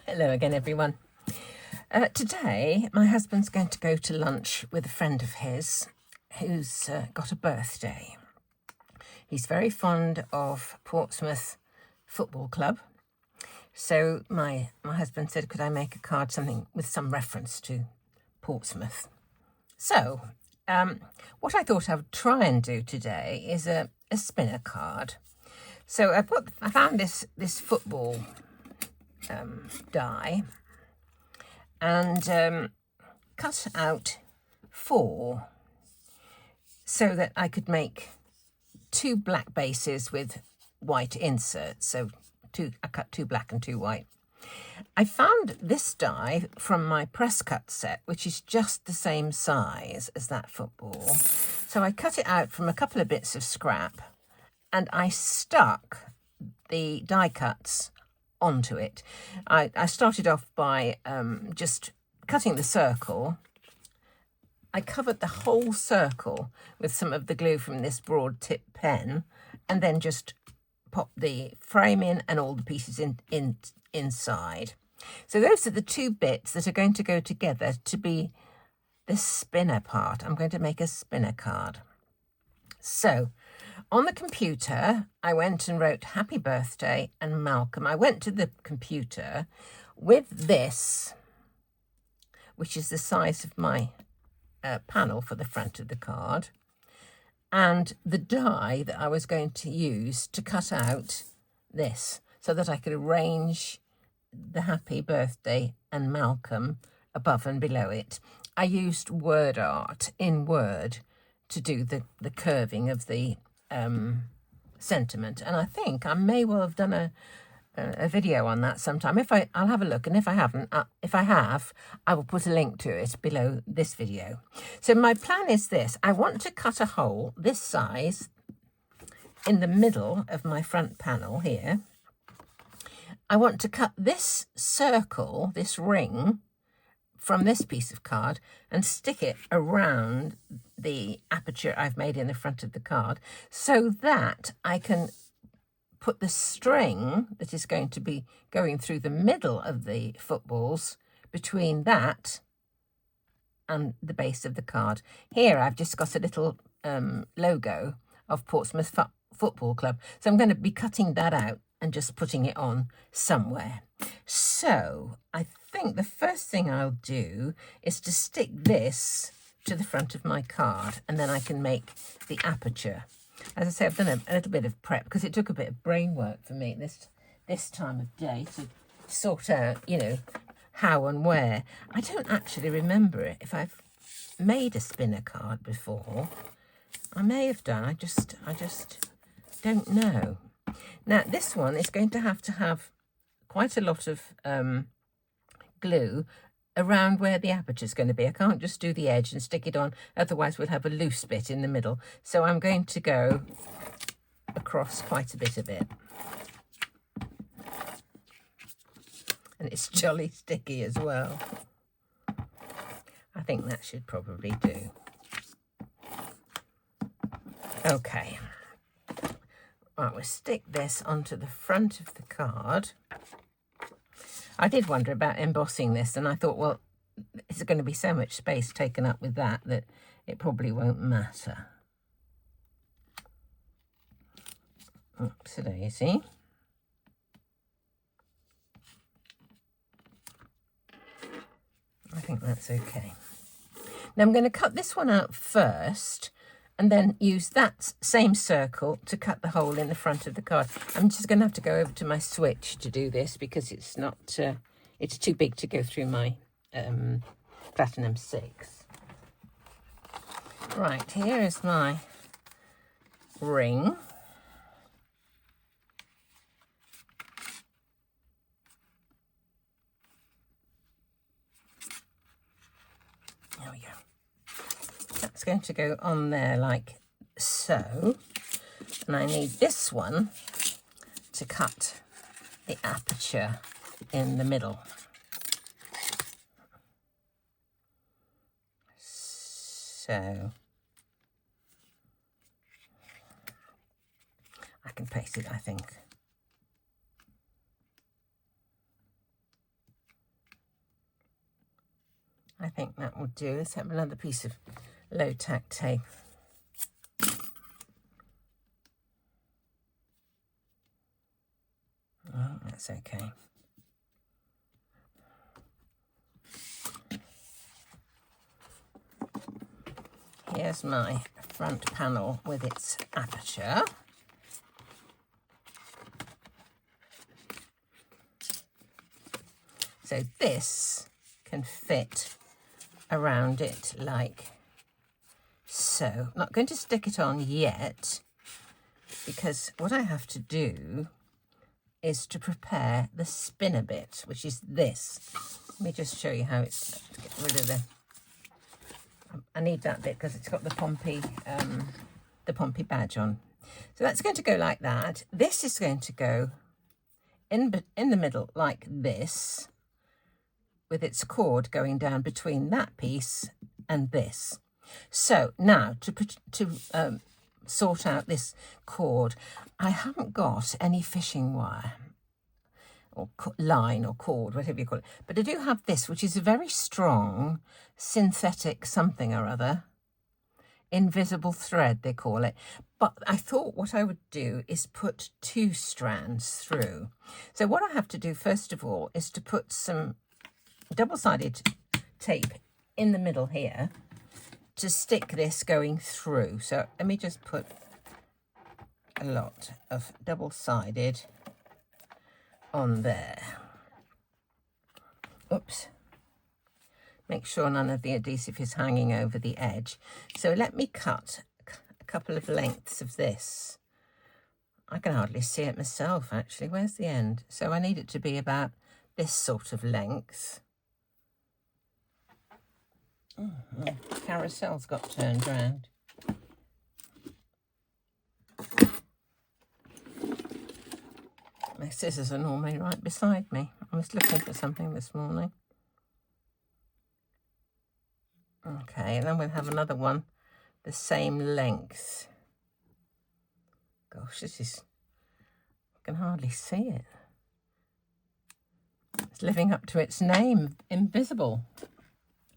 Hello again, everyone. Today, my husband's going to go to lunch with a friend of his who's got a birthday. He's very fond of Portsmouth Football Club. So my husband said, could I make a card, something with some reference to Portsmouth? So what I thought I would try and do today is a spinner card. So I found this football die and cut out 4 so that I could make 2 black bases with white inserts. So I cut 2 black and 2 white. I found this die from my press cut set, which is just the same size as that football. So I cut it out from a couple of bits of scrap and I stuck the die cuts onto it. I started off by just cutting the circle. I covered the whole circle with some of the glue from this broad tip pen and then just popped the frame in and all the pieces inside. So those are the 2 bits that are going to go together to be the spinner part. I'm going to make a spinner card. So on the computer, I went and wrote happy birthday and Malcolm. I went to the computer with this, which is the size of my panel for the front of the card, and the die that I was going to use to cut out this so that I could arrange the happy birthday and Malcolm above and below it. I used word art in Word to do the curving of the sentiment, and I think I may well have done a video on that sometime. I'll have a look, and if I haven't, if I have, I will put a link to it below this video. So my plan is this: I want to cut a hole this size in the middle of my front panel here. I want to cut this circle, this ring, from this piece of card and stick it around the aperture I've made in the front of the card so that I can put the string that is going to be going through the middle of the footballs between that and the base of the card. Here I've just got a little logo of Portsmouth Football Club, so I'm going to be cutting that out and just putting it on somewhere. So I think the first thing I'll do is to stick this to the front of my card, and then I can make the aperture. As I say, I've done a little bit of prep because it took a bit of brain work for me this time of day to sort out, you know, how and where. I don't actually remember it. If I've made a spinner card before, I may have done. I just don't know. Now this one is going to have quite a lot of glue around where the aperture is going to be. I can't just do the edge and stick it on, otherwise we'll have a loose bit in the middle. So I'm going to go across quite a bit of it. And it's jolly sticky as well. I think that should probably do. Okay. Right, we'll stick this onto the front of the card. I did wonder about embossing this, and I thought, well, it's going to be so much space taken up with that it probably won't matter. Oopsie-daisy. I think that's okay. Now I'm going to cut this one out first and then use that same circle to cut the hole in the front of the card. I'm just going to have to go over to my switch to do this because it's not, it's too big to go through my Platinum 6. Right, here is my ring. There we go. That's going to go on there like so. And I need this one to cut the aperture in the middle. So I can paste it, I think. I think that will do. Let's have another piece of low tack tape. Oh, that's okay. Here's my front panel with its aperture. So this can fit around it like so. I'm not going to stick it on yet because what I have to do is to prepare the spinner bit, which is this. Let me just show you how it's, get rid of the, I need that bit because it's got the Pompey badge on. So that's going to go like that. This is going to go in the middle like this, with its cord going down between that piece and this. So now to sort out this cord, I haven't got any fishing wire or line or cord, whatever you call it, but I do have this, which is a very strong synthetic something or other, invisible thread they call it. But I thought what I would do is put 2 strands through. So what I have to do first of all is to put some double-sided tape in the middle here to stick this going through. So let me just put a lot of double-sided on there. Oops. Make sure none of the adhesive is hanging over the edge. So let me cut a couple of lengths of this. I can hardly see it myself, actually. Where's the end? So I need it to be about this sort of length. Oh, my carousel's got turned round. My scissors are normally right beside me. I was looking for something this morning. Okay, and then we'll have another one the same length. Gosh, this is, I can hardly see it. It's living up to its name, invisible.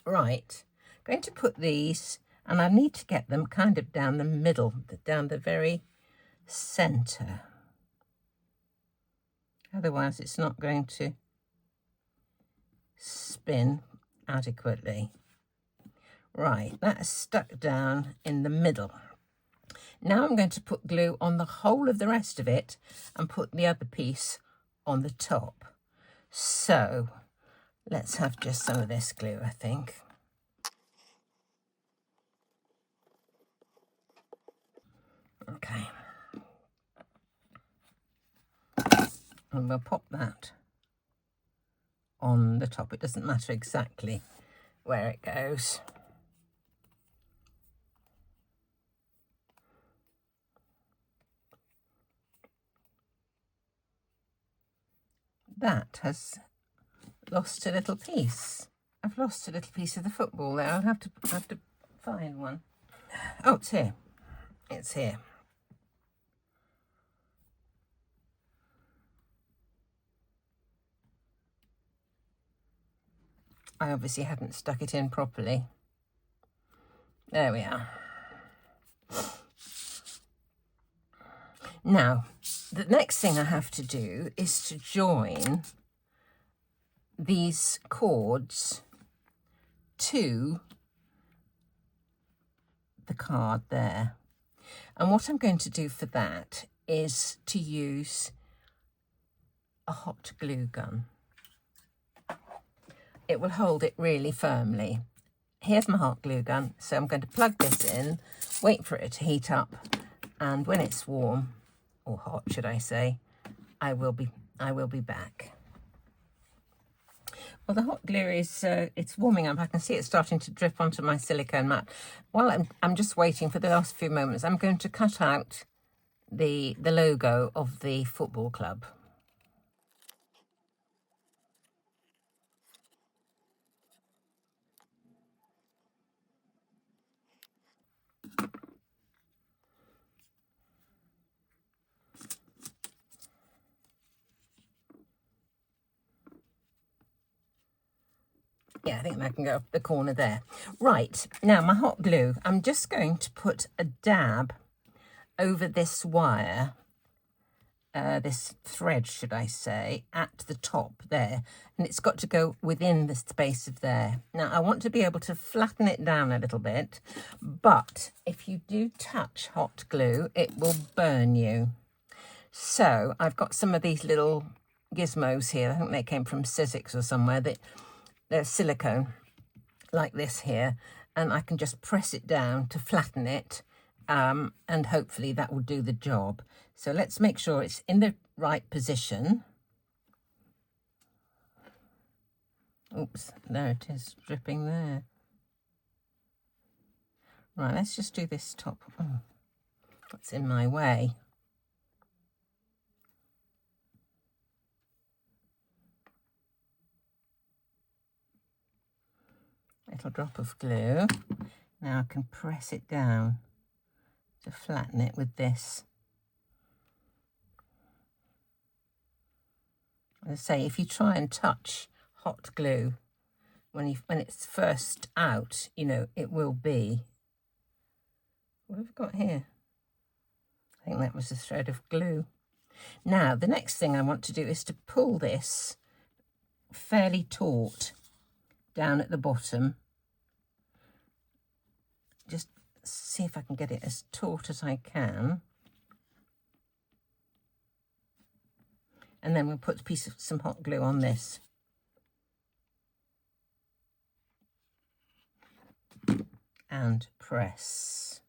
Right, going to put these, and I need to get them kind of down the middle, down the very centre. Otherwise it's not going to spin adequately. Right, that is stuck down in the middle. Now I'm going to put glue on the whole of the rest of it and put the other piece on the top. So let's have just some of this glue, I think. Okay. And we'll pop that on the top. It doesn't matter exactly where it goes. That has lost a little piece. I've lost a little piece of the football there. I'll have to find one. Oh, it's here. It's here. I obviously hadn't stuck it in properly. There we are. Now, the next thing I have to do is to join these cords to the card there. And what I'm going to do for that is to use a hot glue gun. It will hold it really firmly. Here's my hot glue gun. So I'm going to plug this in, wait for it to heat up, and when it's warm, or hot should I say, I will be back. Well, the hot glue is it's warming up. I can see it starting to drip onto my silicone mat. While I'm just waiting for the last few moments, I'm going to cut out the logo of the football club. Yeah, I think that can go up the corner there. Right, now my hot glue, I'm just going to put a dab over this wire, this thread, should I say, at the top there. And it's got to go within the space of there. Now, I want to be able to flatten it down a little bit, but if you do touch hot glue, it will burn you. So I've got some of these little gizmos here. I think they came from Sizzix or somewhere. They're silicone, like this here, and I can just press it down to flatten it, and hopefully that will do the job. So let's make sure it's in the right position. Oops, there it is, dripping there. Right, let's just do this top. Oh, that's in my way. Little drop of glue. Now I can press it down to flatten it with this. As I say, if you try and touch hot glue when it's first out, you know, it will be. What have I got here? I think that was a thread of glue. Now, the next thing I want to do is to pull this fairly taut down at the bottom. Just see if I can get it as taut as I can. And then we'll put a piece of some hot glue on this. And press.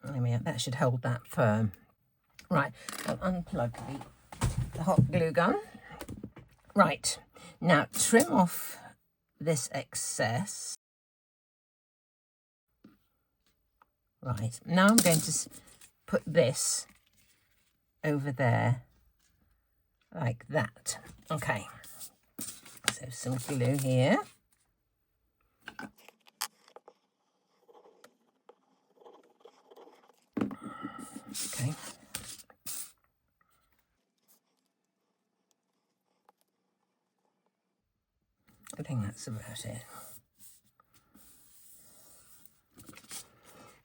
There we are. That should hold that firm. Right, I'll unplug the hot glue gun. Right, now trim off this excess. Right, now I'm going to put this over there like that. Okay, so some glue here. Okay. I think that's about it.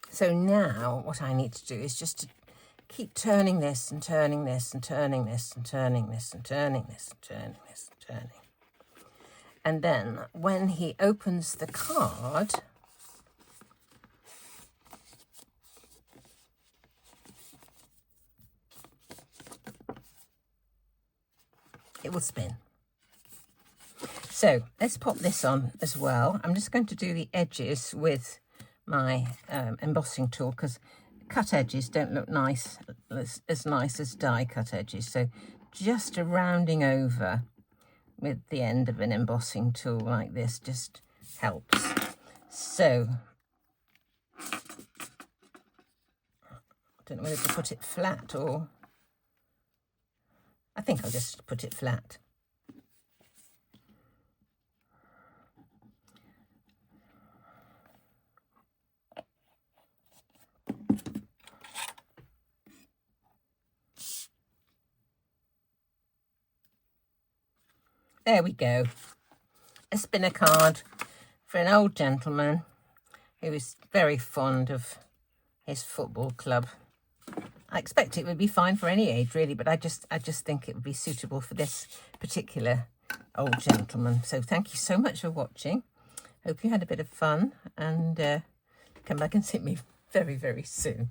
So now what I need to do is just to keep turning this and turning this and turning this and turning this and turning this and turning this and turning. And then when he opens the card, it will spin. So let's pop this on as well. I'm just going to do the edges with my embossing tool because cut edges don't look nice as nice as die cut edges. So just a rounding over with the end of an embossing tool like this just helps. So I don't know whether to put it flat or I think I'll just put it flat. There we go. A spinner card for an old gentleman who is very fond of his football club. I expect it would be fine for any age, really, but I just think it would be suitable for this particular old gentleman. So thank you so much for watching. Hope you had a bit of fun and come back and see me very, very soon.